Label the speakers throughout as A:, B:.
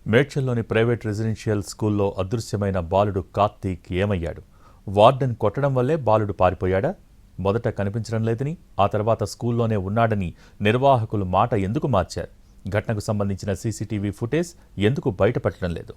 A: మేడ్చల్లోని private residential స్కూల్లో అదృశ్యమైన బాలుడు కార్తీక్ ఏమయ్యాడు? వార్డెన్ కొట్టడం వల్లే బాలుడు పారిపోయాడా? మొదట కనిపించడం లేదని, ఆ తర్వాత స్కూల్లోనే ఉన్నాడని నిర్వాహకులు మాట ఎందుకు మార్చారు? ఘటనకు సంబంధించిన సీసీటీవీ ఫుటేజ్ ఎందుకు బయటపడటం లేదు?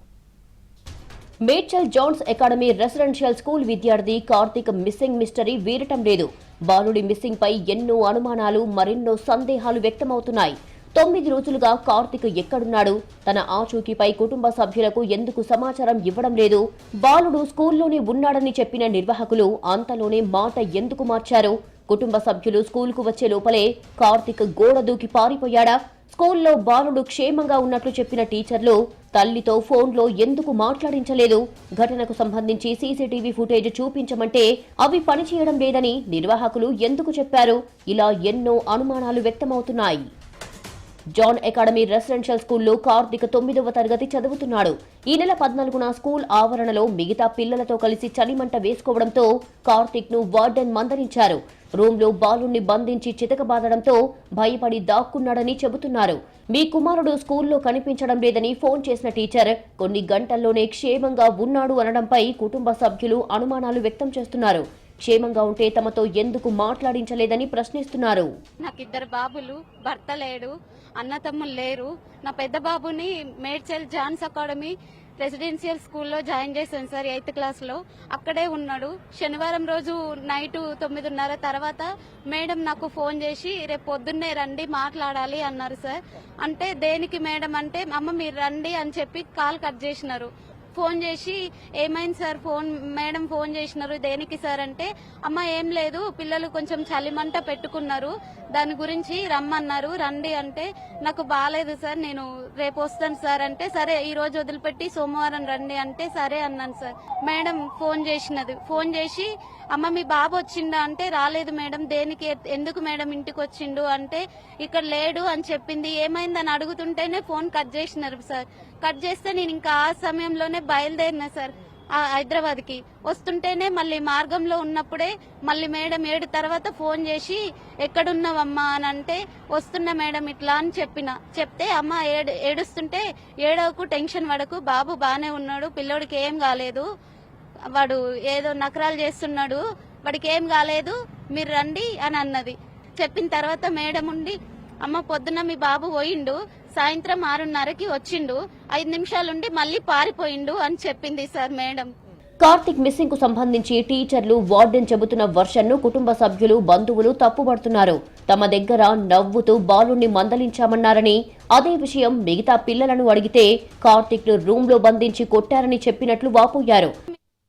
B: Medchal Johns academy residential school విద్యార్థి కార్తీక్ మిస్సింగ్ మిస్టరీ వీడటం లేదు. బాలుడి మిస్సింగ్ పై ఎన్నో అనుమానాలు, మరెన్నో సందేహాలు వ్యక్తమవుతున్నాయి. 9 రోజులుగా కార్తీక్ ఎక్కడున్నాడు? తన ఆచూకీపై కుటుంబ సభ్యులకు ఎందుకు సమాచారం ఇవ్వడం లేదు? బాలుడు స్కూల్లోనే ఉన్నాడని చెప్పిన నిర్వాహకులు అంతలోనే మాట ఎందుకు మార్చారు? కుటుంబ సభ్యులు స్కూల్కు వచ్చే లోపలే కార్తీక్ గోడ దూకి పారిపోయాడా? స్కూల్లో బాలుడు క్షేమంగా ఉన్నట్లు చెప్పిన టీచర్లు తల్లితో ఫోన్లో ఎందుకు మాట్లాడించలేదు? ఘటనకు సంబంధించి సీసీటీవీ ఫుటేజ్ చూపించమంటే అవి పనిచేయడం లేదని నిర్వాహకులు ఎందుకు చెప్పారు? ఇలా ఎన్నో అనుమానాలు వ్యక్తమవుతున్నాయి. జాన్ అకాడమీ రెసిడెన్షియల్ స్కూల్లో కార్తీక్ 9వ తరగతి చదువుతున్నాడు. ఈ నెల 14న స్కూల్ ఆవరణలో మిగతా పిల్లలతో కలిసి చలిమంట వేసుకోవడంతో కార్తీక్ ను వార్డెన్ మందలించారు. రూమ్లో బాలుణ్ణి బంధించి చితకబాదడంతో భయపడి దాక్కున్నాడని చెబుతున్నారు. మీ కుమారుడు స్కూల్లో కనిపించడం లేదని ఫోన్ చేసిన టీచర్ కొన్ని గంటల్లోనే క్షేమంగా ఉన్నాడు అనడంపై కుటుంబ సభ్యులు అనుమానాలు వ్యక్తం చేస్తున్నారు. క్షేమంగా ఉంటే తమతో ఎందుకు మాట్లాడించలేదని ప్రశ్నిస్తున్నారు.
C: నాకు 2 బాబులు, భర్త లేడు, అన్న తమ్ముళ్ళు లేరు. నా పెద్ద బాబుని మేడ్చల్ జాన్స్ అకాడమీ రెసిడెన్షియల్ స్కూల్లో జాయిన్ చేశాను సార్, 8th క్లాస్లో. అక్కడే ఉన్నాడు. శనివారం రోజు నైట్ 9:30 తర్వాత మేడం నాకు ఫోన్ చేసి రేపు పొద్దున్నే రండి మాట్లాడాలి అన్నారు సార్. అంటే దేనికి మేడం అంటే, అమ్మ మీరు రండి అని చెప్పి కాల్ కట్ చేసినారు. ఫోన్ చేసి ఏమైంది సార్, మేడం ఫోన్ చేసినారు, దేనికి సార్ అంటే, అమ్మ ఏం లేదు, పిల్లలు కొంచెం చలిమంట పెట్టుకున్నారు, దాని గురించి రమ్మన్నారు, రండి అంటే, నాకు బాగాలేదు సార్, నేను రేపు వస్తాను సార్ అంటే, సరే ఈ రోజు వదిలిపెట్టి సోమవారం రండి అంటే సరే అన్నాను సార్. మేడం ఫోన్ చేసి అమ్మ మీ బాబు వచ్చిండా అంటే, రాలేదు మేడం. దేనికి, ఎందుకు మేడం ఇంటికి వచ్చిండు అంటే, ఇక్కడ లేడు అని చెప్పింది. ఏమైందని అడుగుతుంటేనే ఫోన్ కట్ చేసినారు సార్. కట్ చేస్తే నేను ఇంకా ఆ సమయంలోనే బయలుదేరినా సార్ హైదరాబాద్ కి. వస్తుంటేనే మళ్ళీ మార్గంలో ఉన్నప్పుడే మళ్ళీ మేడం 7 తర్వాత ఫోన్ చేసి ఎక్కడున్నావమ్మా అని అంటే, వస్తున్నా మేడం ఇట్లా అని చెప్తే అమ్మ ఏడుస్తుంటే, ఏడవకు, టెన్షన్ పడకు, బాబు బానే ఉన్నాడు, పిల్లోడికి ఏం కాలేదు, వాడు ఏదో నకరాలు చేస్తున్నాడు, వాడికి ఏం కాలేదు, మీరు రండి అని అన్నది. చెప్పిన తర్వాత మేడం ఉండి, అమ్మ పొద్దున మీ బాబు పోయిండు, సాయంత్రం 6:30కి వచ్చిండు, 5 నిమిషాలుండి మళ్ళీ పారిపోయిండు అని చెప్పింది సార్ మేడం.
B: కార్తీక్ మిస్సింగ్ కు సంబంధించి టీచర్లు, వార్డెన్ చెబుతున్న వర్షన్ను కుటుంబ సభ్యులు, బంధువులు తప్పుపడుతున్నారు. తమ దగ్గర నవ్వుతూ బాలుణ్ణి మందలించామన్నారని, అదే విషయం మిగతా పిల్లలను అడిగితే కార్తీక్ ను రూమ్ లో బంధించి కొట్టారని చెప్పినట్లు వాపోయారు.